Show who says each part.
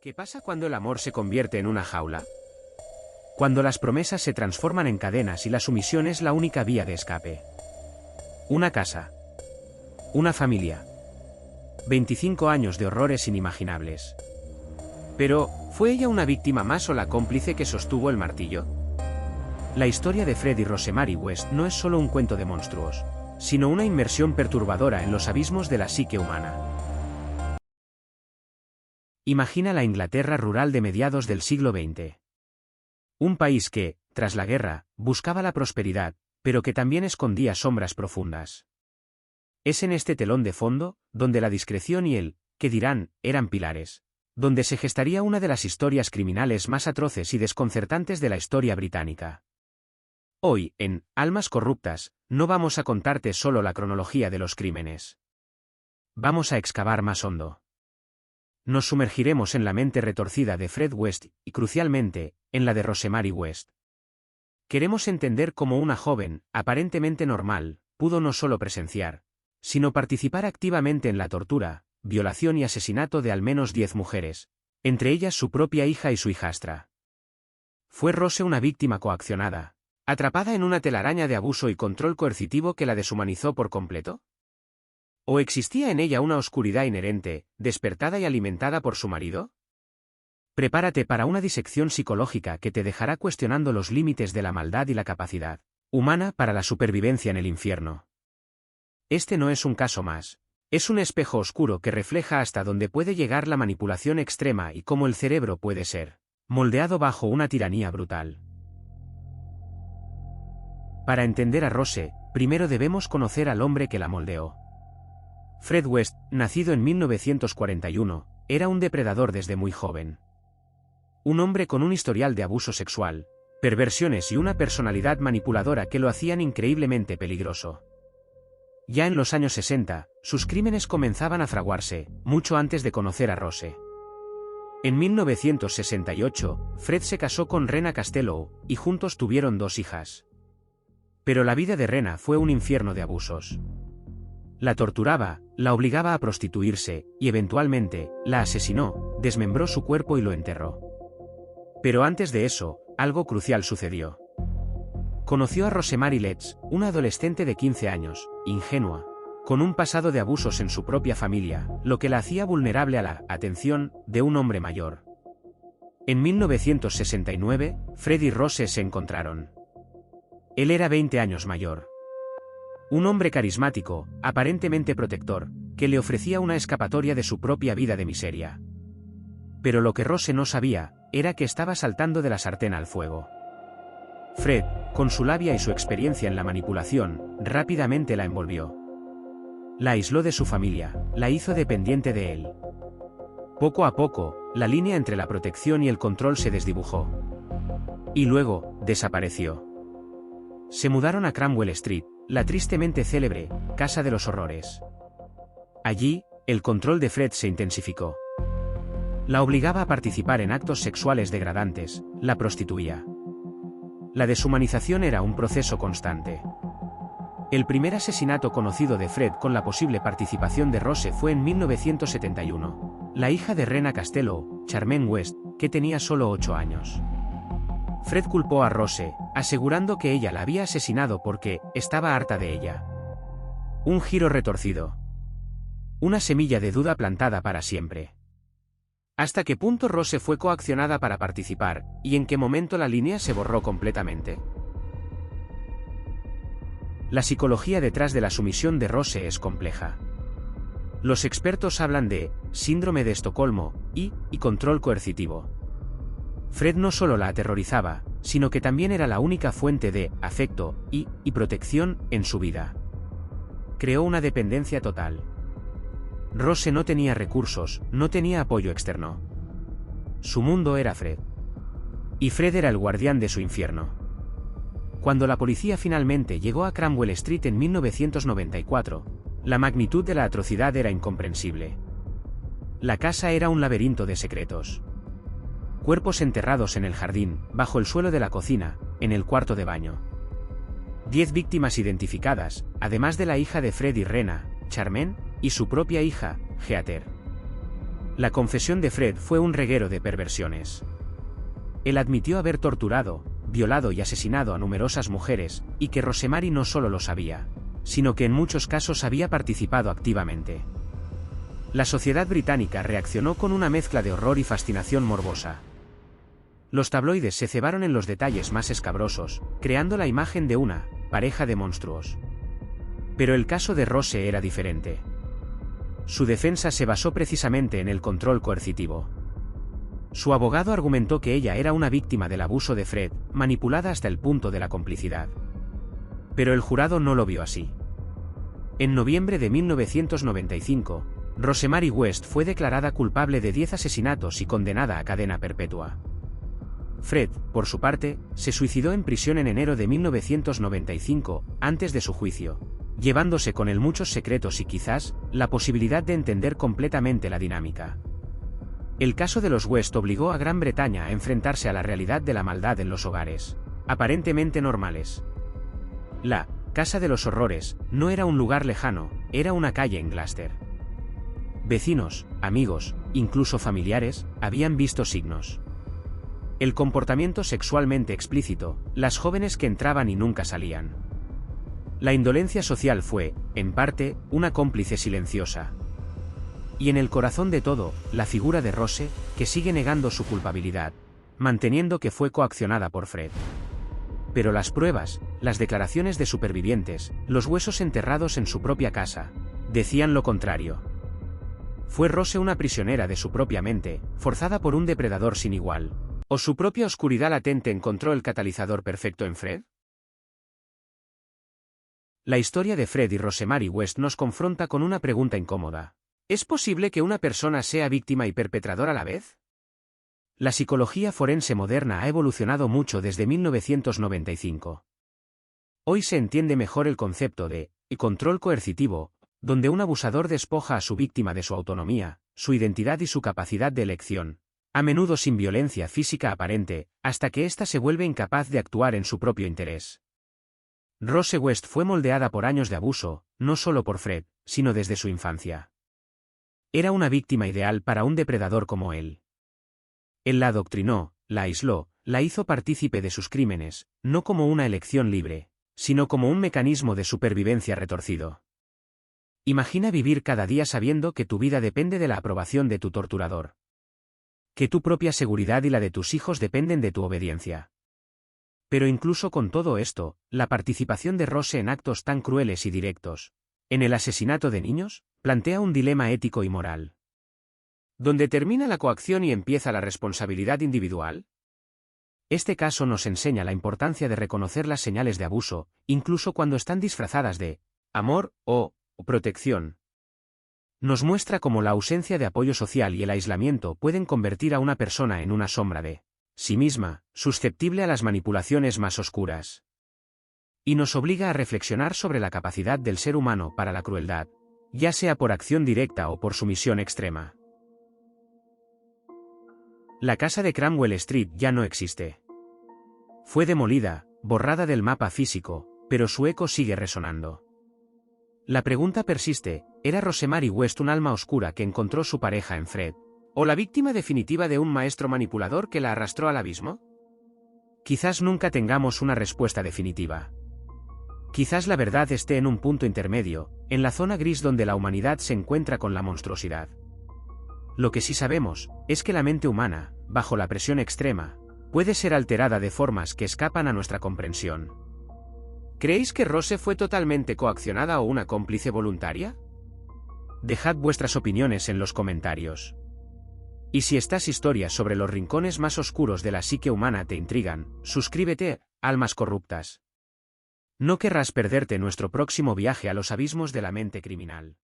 Speaker 1: ¿Qué pasa cuando el amor se convierte en una jaula? Cuando las promesas se transforman en cadenas y la sumisión es la única vía de escape. Una casa. Una familia. 25 años de horrores inimaginables. Pero, ¿fue ella una víctima más o la cómplice que sostuvo el martillo? La historia de Fred y Rosemary West no es solo un cuento de monstruos, sino una inmersión perturbadora en los abismos de la psique humana. Imagina la Inglaterra rural de mediados del siglo XX. Un país que, tras la guerra, buscaba la prosperidad, pero que también escondía sombras profundas. Es en este telón de fondo, donde la discreción y el «qué dirán» eran pilares, donde se gestaría una de las historias criminales más atroces y desconcertantes de la historia británica. Hoy, en Almas Corruptas, no vamos a contarte solo la cronología de los crímenes. Vamos a excavar más hondo. Nos sumergiremos en la mente retorcida de Fred West y, crucialmente, en la de Rosemary West. Queremos entender cómo una joven, aparentemente normal, pudo no solo presenciar, sino participar activamente en la tortura, violación y asesinato de al menos 10 mujeres, entre ellas su propia hija y su hijastra. ¿Fue Rose una víctima coaccionada, atrapada en una telaraña de abuso y control coercitivo que la deshumanizó por completo? ¿O existía en ella una oscuridad inherente, despertada y alimentada por su marido? Prepárate para una disección psicológica que te dejará cuestionando los límites de la maldad y la capacidad humana para la supervivencia en el infierno. Este no es un caso más. Es un espejo oscuro que refleja hasta dónde puede llegar la manipulación extrema y cómo el cerebro puede ser moldeado bajo una tiranía brutal. Para entender a Rose, primero debemos conocer al hombre que la moldeó. Fred West, nacido en 1941, era un depredador desde muy joven. Un hombre con un historial de abuso sexual, perversiones y una personalidad manipuladora que lo hacían increíblemente peligroso. Ya en los años 60, sus crímenes comenzaban a fraguarse, mucho antes de conocer a Rose. En 1968, Fred se casó con Rena Castello, y juntos tuvieron 2 hijas. Pero la vida de Rena fue un infierno de abusos. La torturaba, la obligaba a prostituirse, y eventualmente, la asesinó, desmembró su cuerpo y lo enterró. Pero antes de eso, algo crucial sucedió. Conoció a Rosemary Letts, una adolescente de 15 años, ingenua, con un pasado de abusos en su propia familia, lo que la hacía vulnerable a la atención de un hombre mayor. En 1969, Fred y Rose se encontraron. Él era 20 años mayor. Un hombre carismático, aparentemente protector, que le ofrecía una escapatoria de su propia vida de miseria. Pero lo que Rose no sabía, era que estaba saltando de la sartén al fuego. Fred, con su labia y su experiencia en la manipulación, rápidamente la envolvió. La aisló de su familia, la hizo dependiente de él. Poco a poco, la línea entre la protección y el control se desdibujó. Y luego, desapareció. Se mudaron a Cromwell Street, la tristemente célebre Casa de los Horrores. Allí, el control de Fred se intensificó. La obligaba a participar en actos sexuales degradantes, la prostituía. La deshumanización era un proceso constante. El primer asesinato conocido de Fred con la posible participación de Rose fue en 1971. La hija de Rena Castello, Charmaine West, que tenía solo 8 años. Fred culpó a Rose, asegurando que ella la había asesinado porque estaba harta de ella. Un giro retorcido. Una semilla de duda plantada para siempre. ¿Hasta qué punto Rose fue coaccionada para participar, y en qué momento la línea se borró completamente? La psicología detrás de la sumisión de Rose es compleja. Los expertos hablan de síndrome de Estocolmo y control coercitivo. Fred no solo la aterrorizaba, sino que también era la única fuente de afecto y protección en su vida. Creó una dependencia total. Rose no tenía recursos, no tenía apoyo externo. Su mundo era Fred. Y Fred era el guardián de su infierno. Cuando la policía finalmente llegó a Cromwell Street en 1994, la magnitud de la atrocidad era incomprensible. La casa era un laberinto de secretos. Cuerpos enterrados en el jardín, bajo el suelo de la cocina, en el cuarto de baño. 10 víctimas identificadas, además de la hija de Fred y Rena, Charmaine, y su propia hija, Heather. La confesión de Fred fue un reguero de perversiones. Él admitió haber torturado, violado y asesinado a numerosas mujeres, y que Rosemary no solo lo sabía, sino que en muchos casos había participado activamente. La sociedad británica reaccionó con una mezcla de horror y fascinación morbosa. Los tabloides se cebaron en los detalles más escabrosos, creando la imagen de una pareja de monstruos. Pero el caso de Rose era diferente. Su defensa se basó precisamente en el control coercitivo. Su abogado argumentó que ella era una víctima del abuso de Fred, manipulada hasta el punto de la complicidad. Pero el jurado no lo vio así. En noviembre de 1995, Rosemary West fue declarada culpable de 10 asesinatos y condenada a cadena perpetua. Fred, por su parte, se suicidó en prisión en enero de 1995, antes de su juicio, llevándose con él muchos secretos y quizás, la posibilidad de entender completamente la dinámica. El caso de los West obligó a Gran Bretaña a enfrentarse a la realidad de la maldad en los hogares, aparentemente normales. La Casa de los Horrores no era un lugar lejano, era una calle en Gloucester. Vecinos, amigos, incluso familiares, habían visto signos. El comportamiento sexualmente explícito, las jóvenes que entraban y nunca salían. La indolencia social fue, en parte, una cómplice silenciosa. Y en el corazón de todo, la figura de Rose, que sigue negando su culpabilidad, manteniendo que fue coaccionada por Fred. Pero las pruebas, las declaraciones de supervivientes, los huesos enterrados en su propia casa, decían lo contrario. ¿Fue Rose una prisionera de su propia mente, forzada por un depredador sin igual? ¿O su propia oscuridad latente encontró el catalizador perfecto en Fred? La historia de Fred y Rosemary West nos confronta con una pregunta incómoda. ¿Es posible que una persona sea víctima y perpetrador a la vez? La psicología forense moderna ha evolucionado mucho desde 1995. Hoy se entiende mejor el concepto de control coercitivo, donde un abusador despoja a su víctima de su autonomía, su identidad y su capacidad de elección, a menudo sin violencia física aparente, hasta que ésta se vuelve incapaz de actuar en su propio interés. Rose West fue moldeada por años de abuso, no solo por Fred, sino desde su infancia. Era una víctima ideal para un depredador como él. Él la adoctrinó, la aisló, la hizo partícipe de sus crímenes, no como una elección libre, sino como un mecanismo de supervivencia retorcido. Imagina vivir cada día sabiendo que tu vida depende de la aprobación de tu torturador. Que tu propia seguridad y la de tus hijos dependen de tu obediencia. Pero incluso con todo esto, la participación de Rose en actos tan crueles y directos, en el asesinato de niños, plantea un dilema ético y moral. ¿Dónde termina la coacción y empieza la responsabilidad individual? Este caso nos enseña la importancia de reconocer las señales de abuso, incluso cuando están disfrazadas de amor o protección. Nos muestra cómo la ausencia de apoyo social y el aislamiento pueden convertir a una persona en una sombra de sí misma, susceptible a las manipulaciones más oscuras. Y nos obliga a reflexionar sobre la capacidad del ser humano para la crueldad, ya sea por acción directa o por sumisión extrema. La casa de Cromwell Street ya no existe. Fue demolida, borrada del mapa físico, pero su eco sigue resonando. La pregunta persiste, ¿era Rosemary West un alma oscura que encontró su pareja en Fred? ¿O la víctima definitiva de un maestro manipulador que la arrastró al abismo? Quizás nunca tengamos una respuesta definitiva. Quizás la verdad esté en un punto intermedio, en la zona gris donde la humanidad se encuentra con la monstruosidad. Lo que sí sabemos, es que la mente humana, bajo la presión extrema, puede ser alterada de formas que escapan a nuestra comprensión. ¿Creéis que Rose fue totalmente coaccionada o una cómplice voluntaria? Dejad vuestras opiniones en los comentarios. Y si estas historias sobre los rincones más oscuros de la psique humana te intrigan, suscríbete, Almas Corruptas. No querrás perderte nuestro próximo viaje a los abismos de la mente criminal.